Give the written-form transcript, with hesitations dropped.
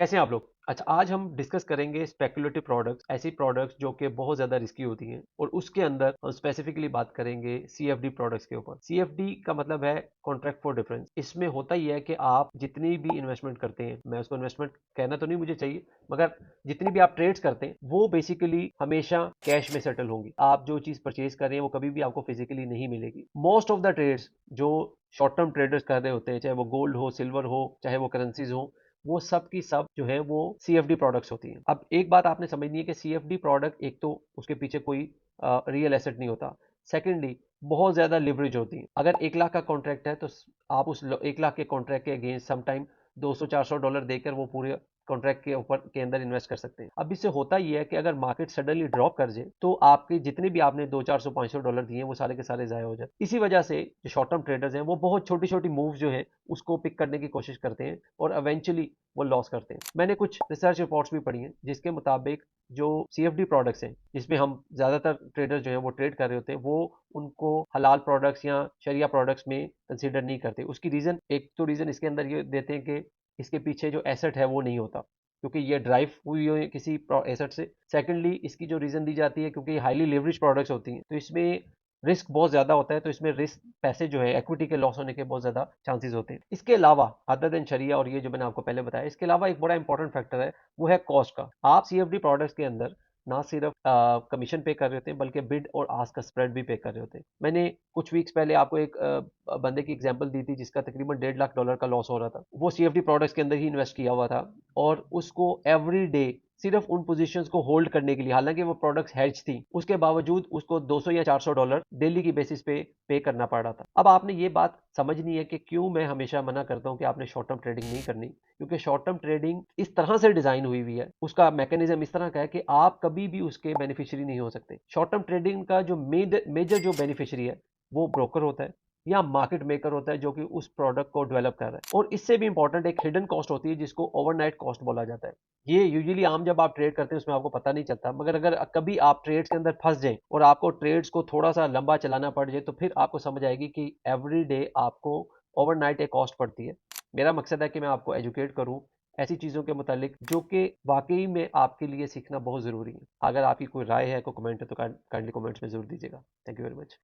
कैसे हैं आप लोग? अच्छा, आज हम डिस्कस करेंगे स्पेकुलेटिव प्रोडक्ट्स, ऐसी प्रोडक्ट्स जो कि बहुत ज़्यादा रिस्की होती हैं और उसके अंदर हम स्पेसिफिकली बात करेंगे सीएफडी प्रोडक्ट्स के ऊपर। सीएफडी का मतलब है कॉन्ट्रैक्ट फॉर डिफरेंस। इसमें होता ही है कि आप जितनी भी इन्वेस्टमेंट करते हैं, मैं उसको इन्वेस्टमेंट कहना तो नहीं मुझे चाहिए, मगर जितनी भी आप ट्रेड्स करते हैं वो बेसिकली हमेशा कैश में सेटल होंगी। आप जो चीज़ परचेज कर रहे हैं वो कभी भी आपको फिजिकली नहीं मिलेगी। मोस्ट ऑफ द ट्रेड्स जो शॉर्ट टर्म ट्रेडर्स कर रहे होते हैं, चाहे वो गोल्ड हो, सिल्वर हो, चाहे वो करेंसीज हो, वो सब की सब जो है वो सीएफडी प्रोडक्ट्स होती हैं। अब एक बात आपने समझनी है कि सीएफडी प्रोडक्ट, एक तो उसके पीछे कोई रियल एसेट नहीं होता। सेकेंडली, बहुत ज्यादा लिवरेज होती है। अगर 1 लाख का कॉन्ट्रैक्ट है तो आप उस 1 लाख के कॉन्ट्रैक्ट के अगेंस्ट समटाइम $200-400 देकर वो पूरे कॉन्ट्रैक्ट के ऊपर के अंदर इन्वेस्ट कर सकते हैं। अब इससे होता ही है कि अगर मार्केट सडनली ड्रॉप कर जाए तो आपके जितने भी आपने 200-400-500 डॉलर दिए वो सारे के सारे जाया हो जाते। इसी वजह से जो शॉर्ट टर्म ट्रेडर्स हैं वो बहुत छोटी छोटी मूव जो है उसको पिक करने की कोशिश करते हैं और इवेंचुअली वो लॉस करते हैं। मैंने कुछ रिसर्च रिपोर्ट्स भी पढ़ी हैं जिसके मुताबिक जो सीएफडी प्रोडक्ट्स हैं जिसमें हम ज्यादातर ट्रेडर्स जो है वो ट्रेड कर रहे होते हैं, वो उनको हलाल प्रोडक्ट्स या शरिया प्रोडक्ट्स में कंसीडर नहीं करते। उसकी रीजन, एक तो रीजन इसके अंदर ये देते हैं कि इसके पीछे जो एसेट है वो नहीं होता, क्योंकि ये ड्राइव हुई है किसी एसेट से। सेकेंडली, इसकी जो रीजन दी जाती है क्योंकि ये हाईली लेवरेज प्रोडक्ट्स होती हैं तो इसमें रिस्क बहुत ज्यादा होता है, तो इसमें रिस्क पैसे जो है इक्विटी के लॉस होने के बहुत ज्यादा चांसेस होते हैं। इसके अलावा अदर देन शरिया और ये जो मैंने आपको पहले बताया, इसके अलावा एक बड़ा इंपॉर्टेंट फैक्टर है, वो है कॉस्ट का। आप सीएफडी प्रोडक्ट्स के अंदर ना सिर्फ कमीशन पे कर रहे होते हैं बल्कि बिड और आस्क का स्प्रेड भी पे कर रहे होते हैं। मैंने कुछ वीक्स पहले आपको एक बंदे की एग्जांपल दी थी जिसका तकरीबन $1.5 लाख का लॉस हो रहा था। वो सीएफडी प्रोडक्ट्स के अंदर ही इन्वेस्ट किया हुआ था और उसको एवरी डे सिर्फ उन पोजीशंस को होल्ड करने के लिए, हालांकि वो प्रोडक्ट्स हेज थी, उसके बावजूद उसको 200 या $400 डेली की बेसिस पे करना पड़ रहा था। अब आपने ये बात समझनी है कि क्यों मैं हमेशा मना करता हूं कि आपने शॉर्ट टर्म ट्रेडिंग नहीं करनी, क्योंकि शॉर्ट टर्म ट्रेडिंग इस तरह से डिजाइन हुई हुई है, उसका मैकेनिज्म इस तरह का है कि आप कभी भी उसके बेनिफिशियरी नहीं हो सकते। शॉर्ट टर्म ट्रेडिंग का जो मेजर जो बेनिफिशियरी है वो ब्रोकर होता है या मार्केट मेकर होता है जो कि उस प्रोडक्ट को डेवलप कर रहा है। और इससे भी इंपॉर्टेंट एक हिडन कॉस्ट होती है जिसको ओवरनाइट कॉस्ट बोला जाता है। ये यूजुअली आम जब आप ट्रेड करते हैं उसमें आपको पता नहीं चलता, मगर अगर कभी आप ट्रेड्स के अंदर फंस जाएं और आपको ट्रेड्स को थोड़ा सा लंबा चलाना पड़ जाए तो फिर आपको समझ आएगी कि एवरी डे आपको ओवरनाइट एक कॉस्ट पड़ती है। मेरा मकसद है कि मैं आपको एजुकेट करूं ऐसी चीजों के मुतालिक जो कि वाकई में आपके लिए सीखना बहुत जरूरी है। अगर आपकी कोई राय है, कोई कमेंट है तो काइंडली कमेंट्स में जरूर दीजिएगा। Thank you very much.